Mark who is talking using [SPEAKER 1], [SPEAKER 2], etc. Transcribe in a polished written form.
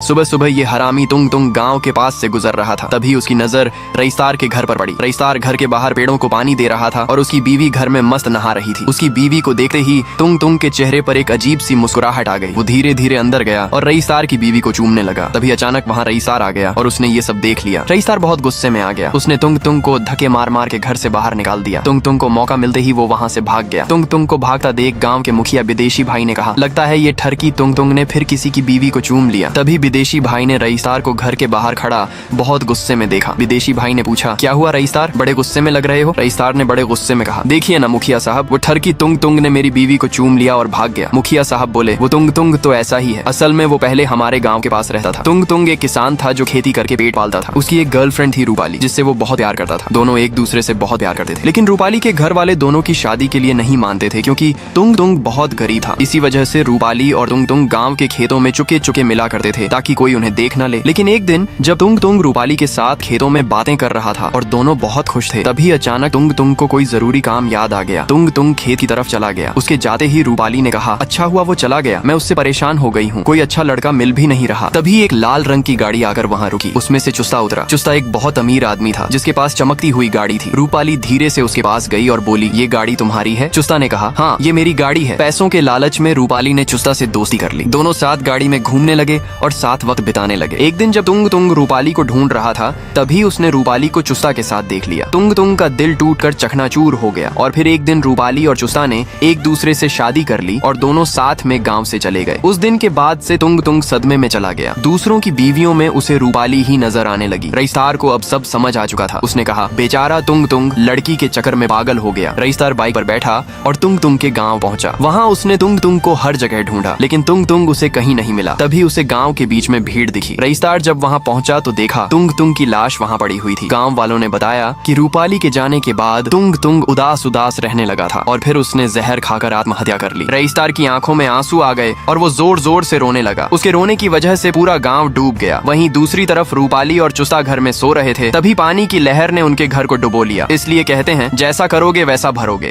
[SPEAKER 1] सुबह सुबह ये हरामी तुंग तुंग गांव के पास से गुजर रहा था। तभी उसकी नजर रईसदार के घर पर पड़ी। रईसदार घर के बाहर पेड़ों को पानी दे रहा था और उसकी बीवी घर में मस्त नहा रही थी। उसकी बीवी को देखते ही तुंग तुंग के चेहरे पर एक अजीब सी मुस्कुराहट आ गई। वो धीरे धीरे अंदर गया और रईसदार की बीवी को चूमने लगा। तभी अचानक वहाँ रईसदार आ गया और उसने ये सब देख लिया। रईसदार बहुत गुस्से में आ गया। उसने तुंग तुंग को धक्के मार मार के घर से बाहर निकाल दिया। तुंग तुंग को मौका मिलते ही वो वहाँ से भाग गया। तुंग तुंग को भागता देख गाँव के मुखिया विदेशी भाई ने कहा, लगता है ये ठरकी तुंग तुंग ने फिर किसी की बीवी को चूम लिया। तभी विदेशी भाई ने रईसदार को घर के बाहर खड़ा बहुत गुस्से में देखा। विदेशी भाई ने पूछा, क्या हुआ रईसदार, बड़े गुस्से में लग रहे हो? रईसदार ने बड़े गुस्से में कहा, देखिए ना मुखिया साहब, वो ठरकी तुंग तुंग ने मेरी बीवी को चूम लिया और भाग गया। मुखिया साहब बोले, वो तुंग तुंग तो ऐसा ही है, असल में वो पहले हमारे गाँव के पास रहता था। तुंग तुंग एक किसान था जो खेती करके पेट पालता था। उसकी एक गर्लफ्रेंड थी रूपाली, जिससे वो बहुत प्यार करता था। दोनों एक दूसरे से बहुत प्यार करते थे। लेकिन रूपाली के घर वाले दोनों की शादी के लिए नहीं मानते थे, क्योंकि तुंग तुंग बहुत गरीब था। इसी वजह से रूपाली और तुंग तुंग गाँव के खेतों में चुके चुके मिला करते थे ताकि कोई उन्हें देख न ले। लेकिन एक दिन जब तुंग तुंग रूपाली के साथ खेतों में बातें कर रहा था और दोनों बहुत खुश थे, तभी अचानक तुंग तुंग को कोई जरूरी काम याद आ गया। तुंग तुंग खेत की तरफ चला गया। उसके जाते ही रूपाली ने कहा, अच्छा हुआ वो चला गया, मैं उससे परेशान हो गई हूँ, कोई अच्छा लड़का मिल भी नहीं रहा। तभी एक लाल रंग की गाड़ी आकर वहाँ रुकी। उसमें से चुस्ता उतरा। चुस्ता एक बहुत अमीर आदमी था जिसके पास चमकती हुई गाड़ी थी। रूपाली धीरे से उसके पास गई और बोली, ये गाड़ी तुम्हारी है? चुस्ता ने कहा, हाँ ये मेरी गाड़ी है। पैसों के लालच में रूपाली ने चुस्ता से दोस्ती कर ली। दोनों साथ गाड़ी में घूमने लगे और साथ वक्त बिताने लगे। एक दिन जब तुंग तुंग रूपाली को ढूंढ रहा था, तभी उसने रूपाली को चुस्ता के साथ देख लिया। तुंग तुंग का दिल टूटकर चकनाचूर हो गया। और फिर एक दिन रूपाली और चुस्ता ने एक दूसरे से शादी कर ली और दोनों साथ में गांव से चले गए। उस दिन के बाद से तुंग तुंग सदमे में चला गया। दूसरों की बीवियों में उसे रूपाली ही नजर आने लगी। रईसदार को अब सब समझ आ चुका था। उसने कहा, बेचारा तुंग तुंग लड़की के चक्कर में पागल हो गया। रईसदार बाइक पर बैठा और तुंग तुंग के गाँव पहुंचा। वहाँ उसने तुंग तुंग को हर जगह ढूंढा, लेकिन तुंग तुंग उसे कहीं नहीं मिला। तभी उसे गाँव के बीच में भीड़ दिखी। रईसदार जब वहाँ पहुंचा तो देखा तुंग तुंग की लाश वहाँ पड़ी हुई थी। गांव वालों ने बताया कि रूपाली के जाने के बाद तुंग तुंग उदास उदास रहने लगा था और फिर उसने जहर खाकर आत्महत्या कर ली। रईसदार की आंखों में आंसू आ गए और वो जोर जोर से रोने लगा। उसके रोने की वजह से पूरा गांव डूब गया। वहीं दूसरी तरफ रूपाली और चुस्ता घर में सो रहे थे। तभी पानी की लहर ने उनके घर को डुबो लिया। इसलिए कहते हैं, जैसा करोगे वैसा भरोगे।